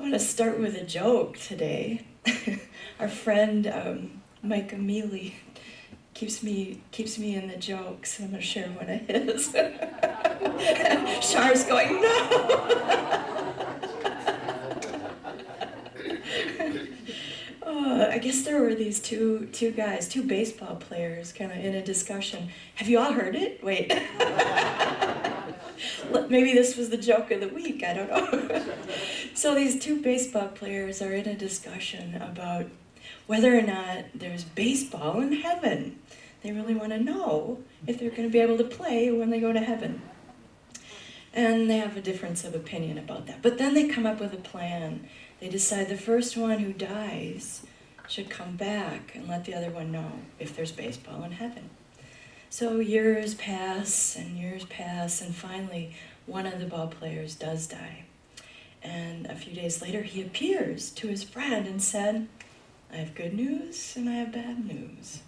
want to start with a joke today. Our friend Mike Amelie keeps me in the jokes. I'm going to share one of his. Char's going, no! I guess there were these two guys, two baseball players, kind of in a discussion. Have you all heard it? Wait. Maybe this was the joke of the week, I don't know. So these two baseball players are in a discussion about whether or not there's baseball in heaven. They really want to know if they're going to be able to play when they go to heaven. And they have a difference of opinion about that. But then they come up with a plan. They decide the first one who dies should come back and let the other one know if there's baseball in heaven. So years pass, and finally one of the ball players does die. And a few days later he appears to his friend and said, I have good news and I have bad news.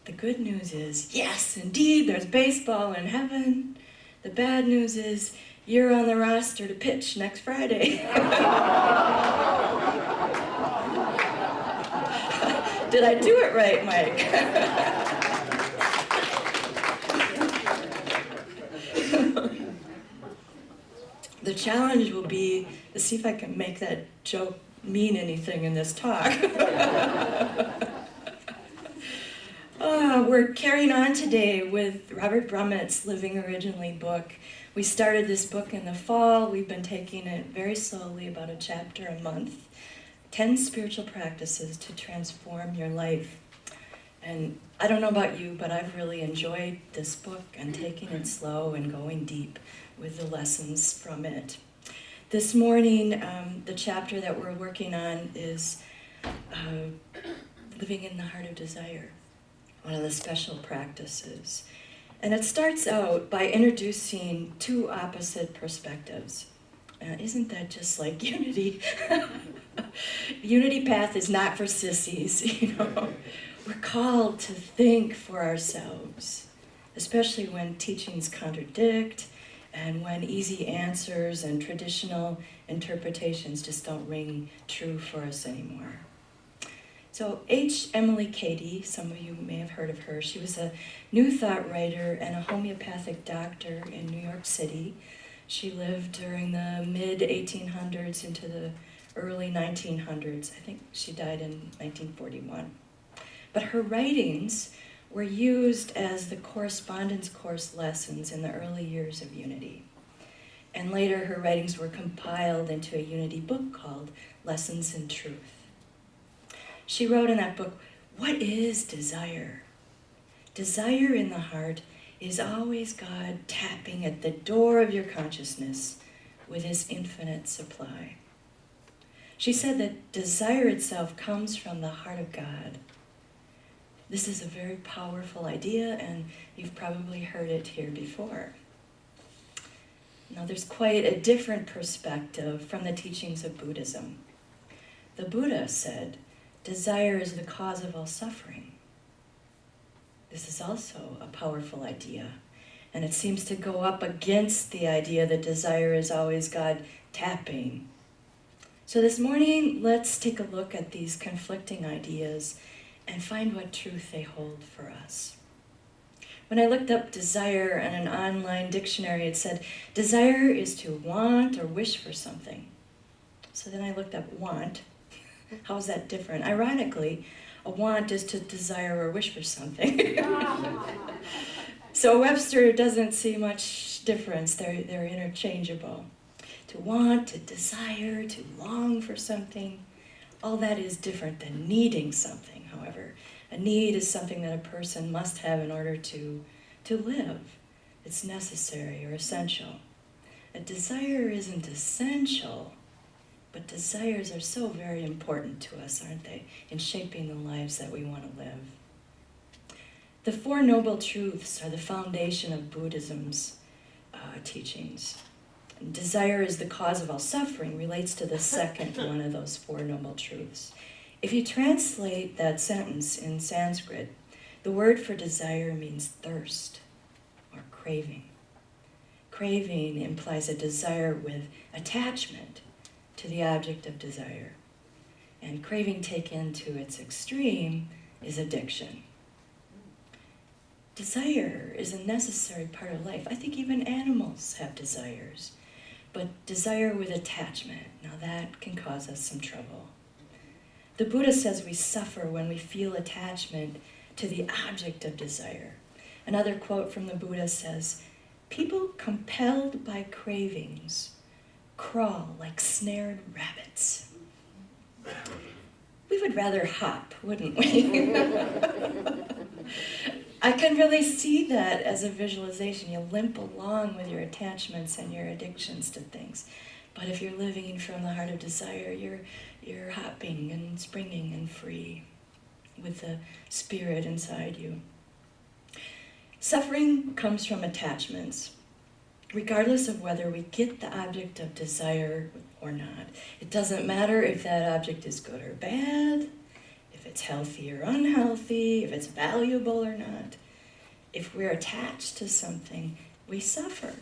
The good news is, yes, indeed, there's baseball in heaven. The bad news is, you're on the roster to pitch next Friday. Did I do it right, Mike? The challenge will be to see if I can make that joke mean anything in this talk. We're carrying on today with Robert Brummett's Living Originally book. We started this book in the fall. We've been taking it very slowly, about a chapter a month. 10 spiritual practices to transform your life. And I don't know about you, but I've really enjoyed this book and taking it slow and going deep with the lessons from it. This morning, the chapter that we're working on is Living in the Heart of Desire, one of the special practices. And it starts out by introducing two opposite perspectives. Isn't that just like unity? Unity path is not for sissies, you know. We're called to think for ourselves, especially when teachings contradict and when easy answers and traditional interpretations just don't ring true for us anymore. So H. Emily Cady, some of you may have heard of her, she was a New Thought writer and a homeopathic doctor in New York City. She lived during the mid-1800s into the early 1900s. I think she died in 1941. But her writings were used as the correspondence course lessons in the early years of Unity. And later her writings were compiled into a Unity book called Lessons in Truth. She wrote in that book, what is desire? Desire in the heart is always God tapping at the door of your consciousness with his infinite supply. She said that desire itself comes from the heart of God. This is a very powerful idea, and you've probably heard it here before. Now, there's quite a different perspective from the teachings of Buddhism. The Buddha said, desire is the cause of all suffering. This is also a powerful idea, and it seems to go up against the idea that desire is always God tapping. So this morning, let's take a look at these conflicting ideas and find what truth they hold for us. When I looked up desire in an online dictionary, it said, desire is to want or wish for something. So then I looked up want. How is that different? Ironically, a want is to desire or wish for something. So Webster doesn't see much difference. They're interchangeable. To want, to desire, to long for something, all that is different than needing something, however. A need is something that a person must have in order to live. It's necessary or essential. A desire isn't essential, but desires are so very important to us, aren't they, in shaping the lives that we want to live. The Four Noble Truths are the foundation of Buddhism's teachings. Desire is the cause of all suffering relates to the second one of those Four Noble Truths. If you translate that sentence in Sanskrit, the word for desire means thirst or craving. Craving implies a desire with attachment, to the object of desire. And craving taken to its extreme is addiction. Desire is a necessary part of life. I think even animals have desires. But desire with attachment, now that can cause us some trouble. The Buddha says we suffer when we feel attachment to the object of desire. Another quote from the Buddha says, "People compelled by cravings crawl like snared rabbits." We would rather hop, wouldn't we? I can really see that as a visualization. You limp along with your attachments and your addictions to things. But if you're living from the heart of desire, you're hopping and springing and free with the spirit inside you. Suffering comes from attachments, regardless of whether we get the object of desire or not. It doesn't matter if that object is good or bad, if it's healthy or unhealthy, if it's valuable or not. If we're attached to something, we suffer.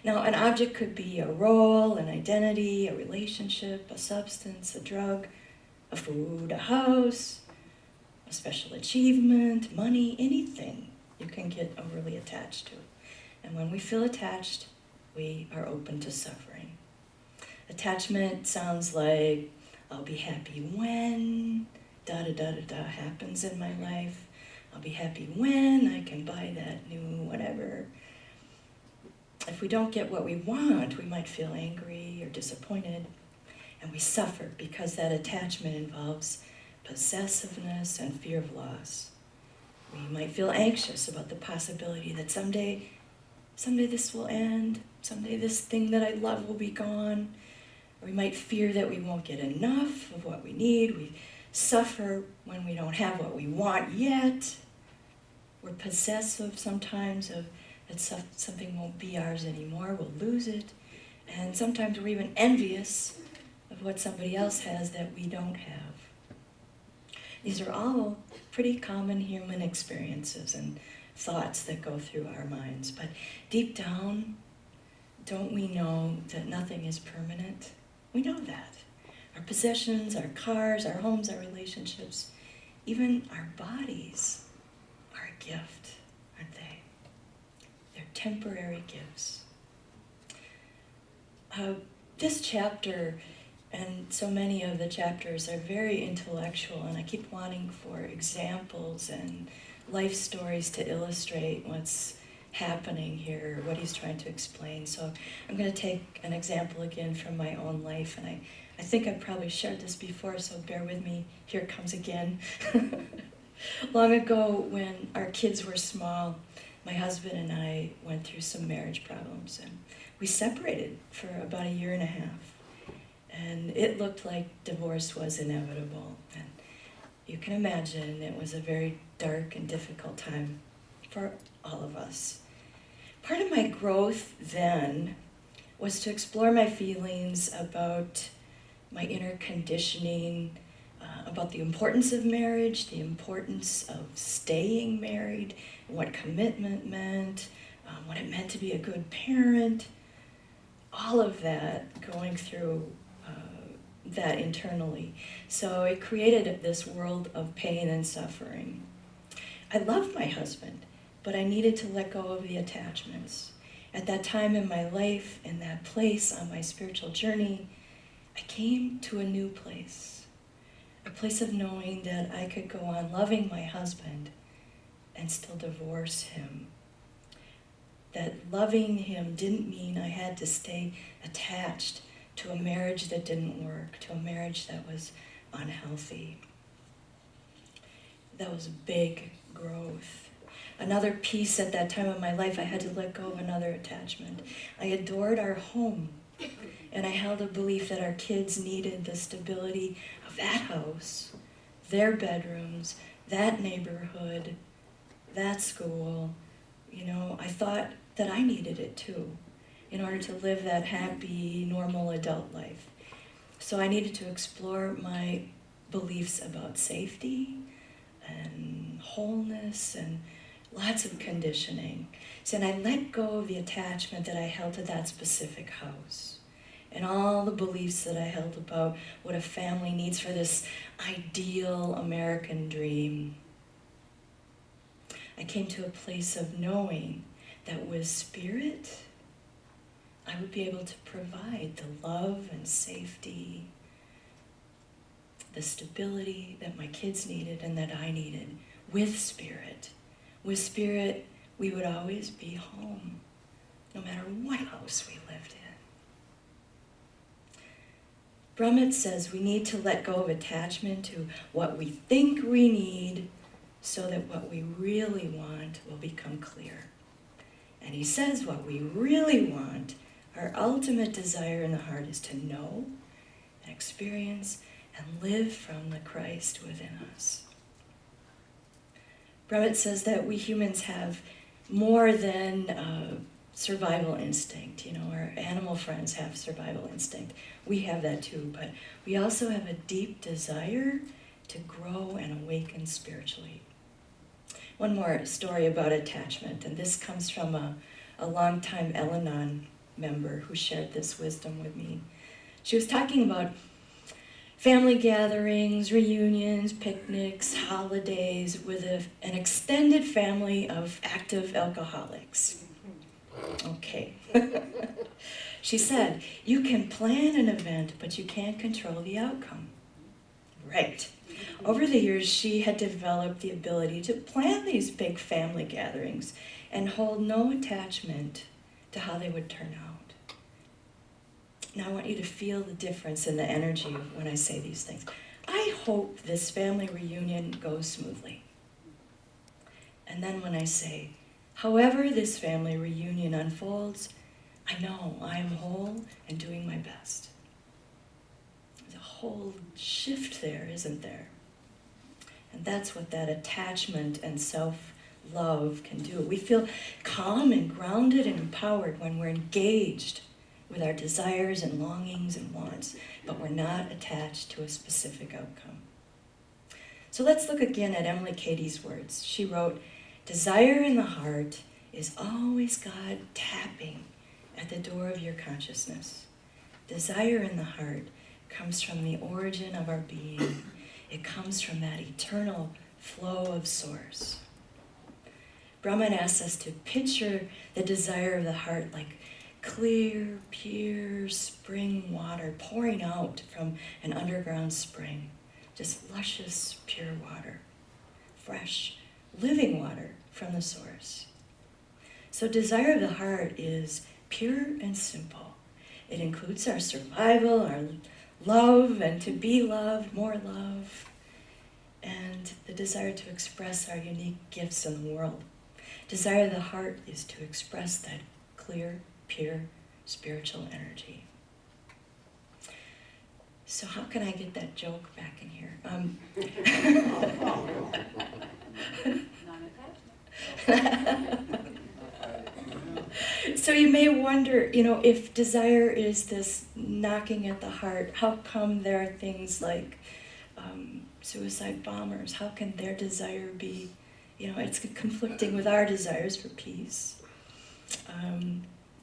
Now, an object could be a role, an identity, a relationship, a substance, a drug, a food, a house, a special achievement, money, anything you can get overly attached to. And when we feel attached, we are open to suffering. Attachment sounds like, I'll be happy when da-da-da-da-da happens in my life. I'll be happy when I can buy that new whatever. If we don't get what we want, we might feel angry or disappointed, and we suffer because that attachment involves possessiveness and fear of loss. We might feel anxious about the possibility that someday this will end, someday this thing that I love will be gone. Or we might fear that we won't get enough of what we need. We suffer when we don't have what we want yet. We're possessive sometimes of that something won't be ours anymore, we'll lose it. And sometimes we're even envious of what somebody else has that we don't have. These are all pretty common human experiences and thoughts that go through our minds. But deep down, don't we know that nothing is permanent? We know that. Our possessions, our cars, our homes, our relationships, even our bodies are a gift, aren't they? They're temporary gifts. This chapter and so many of the chapters are very intellectual, and I keep wanting for examples and life stories to illustrate what's happening here, what he's trying to explain. So I'm going to take an example again from my own life, and I think I've probably shared this before, so bear with me. Here it comes again. Long ago, when our kids were small, my husband and I went through some marriage problems, and we separated for about 1.5 years. And it looked like divorce was inevitable. And you can imagine it was a very dark and difficult time for all of us. Part of my growth then was to explore my feelings about my inner conditioning, about the importance of marriage, the importance of staying married, what commitment meant, what it meant to be a good parent, all of that going through that internally. So it created this world of pain and suffering. I loved my husband, but I needed to let go of the attachments. At that time in my life, in that place on my spiritual journey, I came to a new place, a place of knowing that I could go on loving my husband and still divorce him. That loving him didn't mean I had to stay attached to a marriage that didn't work, to a marriage that was unhealthy. That was big growth. Another piece at that time of my life, I had to let go of another attachment. I adored our home, and I held a belief that our kids needed the stability of that house, their bedrooms, that neighborhood, that school. You know, I thought that I needed it too, in order to live that happy, normal adult life. So I needed to explore my beliefs about safety and wholeness and lots of conditioning. So, and I let go of the attachment that I held to that specific house and all the beliefs that I held about what a family needs for this ideal American dream. I came to a place of knowing that with Spirit, I would be able to provide the love and safety, the stability that my kids needed and that I needed with Spirit. With Spirit, we would always be home, no matter what house we lived in. Brummet says we need to let go of attachment to what we think we need so that what we really want will become clear. And he says what we really want, our ultimate desire in the heart, is to know and experience and live from the Christ within us. Brummet says that we humans have more than survival instinct. You know, our animal friends have survival instinct. We have that too, but we also have a deep desire to grow and awaken spiritually. One more story about attachment, and this comes from a longtime Al-Anon member who shared this wisdom with me. She was talking about family gatherings, reunions, picnics, holidays with an extended family of active alcoholics. Okay. She said, you can plan an event, but you can't control the outcome. Right. Over the years, she had developed the ability to plan these big family gatherings and hold no attachment to how they would turn out. Now I want you to feel the difference in the energy when I say these things. I hope this family reunion goes smoothly. And then when I say, however this family reunion unfolds, I know I am whole and doing my best. There's a whole shift there, isn't there? And that's what that attachment and self-love can do. We feel calm and grounded and empowered when we're engaged with our desires and longings and wants, but we're not attached to a specific outcome. So let's look again at Emily Cady's words. She wrote, desire in the heart is always God tapping at the door of your consciousness. Desire in the heart comes from the origin of our being. It comes from that eternal flow of source. Brahman asks us to picture the desire of the heart like clear, pure spring water pouring out from an underground spring. Just luscious, pure water. Fresh, living water from the source. So desire of the heart is pure and simple. It includes our survival, our love, and to be loved, more love, and the desire to express our unique gifts in the world. Desire of the heart is to express that clear, pure, spiritual energy. So how can I get that joke back in here? So you may wonder, if desire is this knocking at the heart, how come there are things like suicide bombers? How can their desire be, it's conflicting with our desires for peace?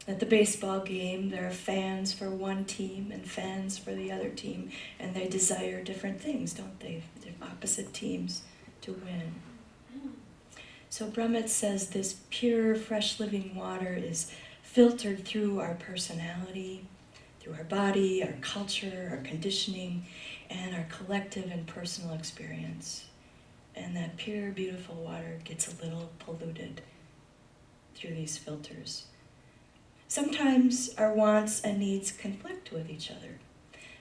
At the baseball game, there are fans for one team and fans for the other team, and they desire different things, don't they? They're opposite teams to win. So Brahmet says this pure, fresh living water is filtered through our personality, through our body, our culture, our conditioning, and our collective and personal experience. And that pure, beautiful water gets a little polluted through these filters. Sometimes our wants and needs conflict with each other.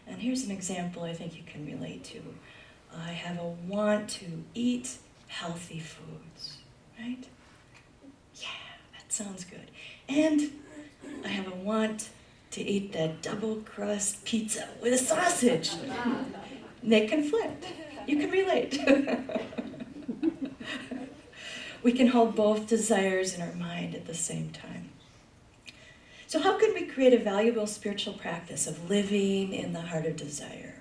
And here's an example I think you can relate to. I have a want to eat healthy foods, right? Yeah, that sounds good. And I have a want to eat that double crust pizza with a sausage. And they conflict. You can relate. We can hold both desires in our mind at the same time. So how can we create a valuable spiritual practice of living in the heart of desire?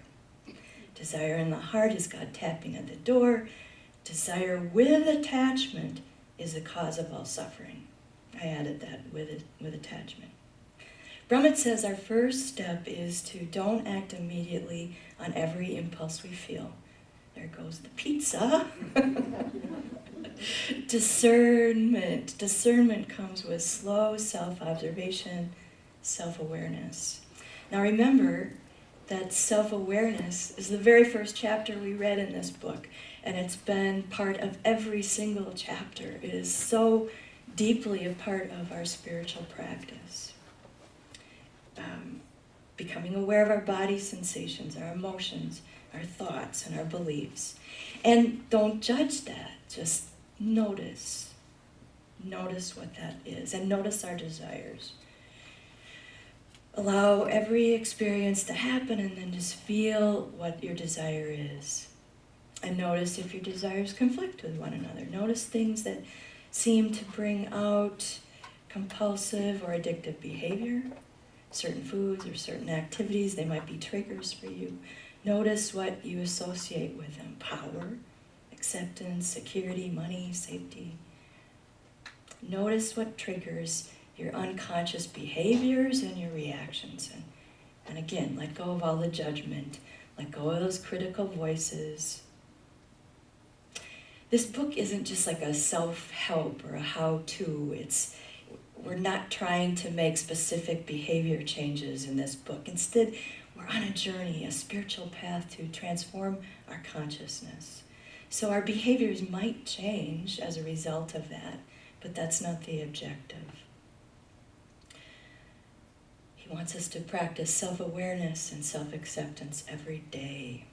Desire in the heart is God tapping at the door. Desire with attachment is the cause of all suffering. I added that with attachment. Brummet says our first step is to don't act immediately on every impulse we feel. There goes the pizza. Discernment. Discernment comes with slow self-observation, self-awareness. Now remember that self-awareness is the very first chapter we read in this book, and it's been part of every single chapter. It is so deeply a part of our spiritual practice. Becoming aware of our body sensations, our emotions, our thoughts, and our beliefs. And don't judge that, just notice. Notice what that is, and notice our desires. Allow every experience to happen, and then just feel what your desire is. And notice if your desires conflict with one another. Notice things that seem to bring out compulsive or addictive behavior, certain foods or certain activities. They might be triggers for you. Notice what you associate with them: power, acceptance, security, money, safety. Notice what triggers your unconscious behaviors and your reactions. And again, let go of all the judgment. Let go of those critical voices. This book isn't just like a self-help or a how-to. We're not trying to make specific behavior changes in this book. Instead, we're on a journey, a spiritual path to transform our consciousness. So our behaviors might change as a result of that, but that's not the objective. He wants us to practice self-awareness and self-acceptance every day.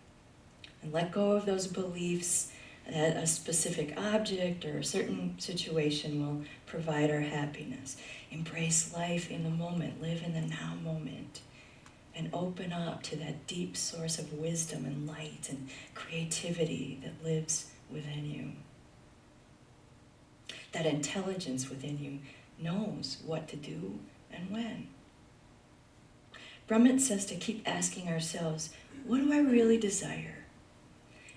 And let go of those beliefs that a specific object or a certain situation will provide our happiness. Embrace life in the moment, live in the now moment, and open up to that deep source of wisdom and light and creativity that lives within you. That intelligence within you knows what to do and when. Brummet says to keep asking ourselves, what do I really desire?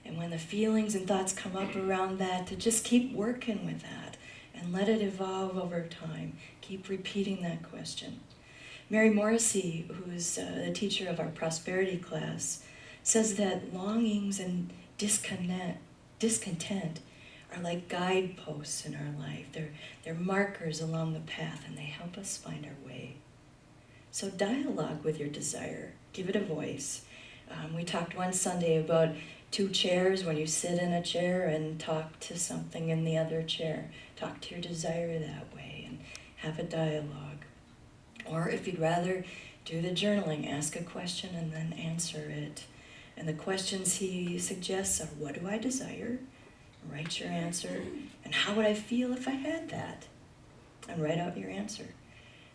And when the feelings and thoughts come up around that, to just keep working with that and let it evolve over time. Keep repeating that question. Mary Morrissey, who's the teacher of our prosperity class, says that longings and discontent are like guideposts in our life. They're markers along the path, and they help us find our way. So dialogue with your desire. Give it a voice. We talked one Sunday about 2 chairs, when you sit in a chair and talk to something in the other chair. Talk to your desire that way and have a dialogue. Or if you'd rather, do the journaling. Ask a question and then answer it. And the questions he suggests are, what do I desire? Write your answer. And how would I feel if I had that? And write out your answer.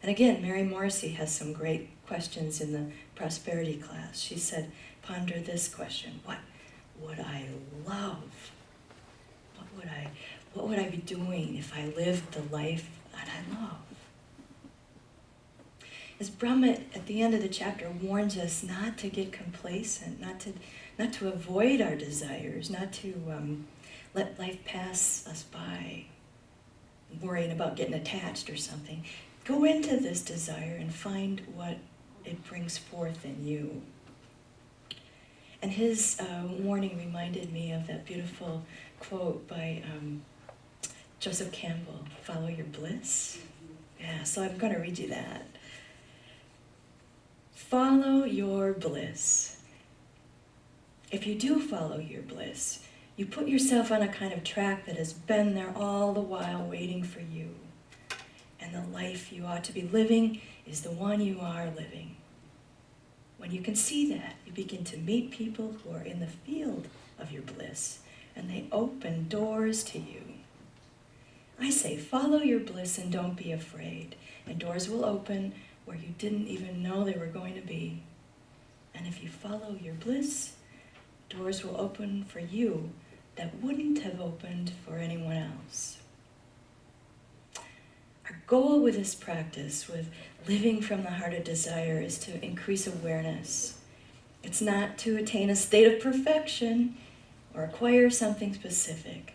And again, Mary Morrissey has some great questions in the prosperity class. She said, ponder this question: what would I love? What would I be doing if I lived the life that I love? As Brummet at the end of the chapter warns us not to get complacent, not to avoid our desires, not to let life pass us by, worrying about getting attached or something. Go into this desire and find what it brings forth in you. And his warning reminded me of that beautiful quote by Joseph Campbell, follow your bliss. Yeah, so I'm going to read you that. Follow your bliss. If you do follow your bliss, you put yourself on a kind of track that has been there all the while waiting for you. And the life you ought to be living is the one you are living. When you can see that, you begin to meet people who are in the field of your bliss, and they open doors to you. I say, follow your bliss and don't be afraid, and doors will open where you didn't even know they were going to be. And if you follow your bliss, doors will open for you that wouldn't have opened for anyone else. Our goal with this practice, with living from the heart of desire, is to increase awareness. It's not to attain a state of perfection or acquire something specific.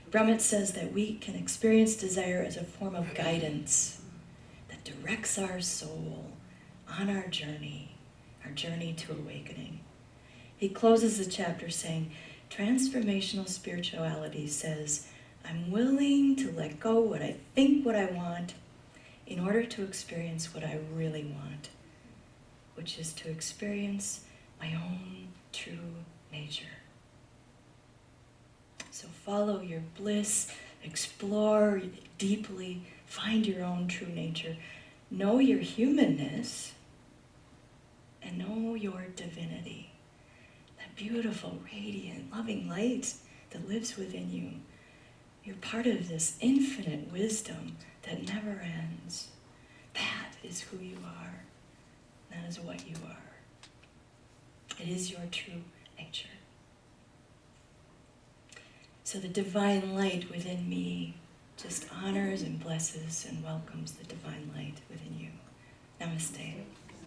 Brummet says that we can experience desire as a form of guidance that directs our soul, on our journey to awakening. He closes the chapter saying, transformational spirituality says, I'm willing to let go what I want in order to experience what I really want, which is to experience my own true nature. So follow your bliss, explore deeply, find your own true nature, know your humanness, and know your divinity. That beautiful, radiant, loving light that lives within you. You're part of this infinite wisdom that never ends. That is who you are. That is what you are. It is your true nature. So the divine light within me just honors and blesses and welcomes the divine light within you. Namaste.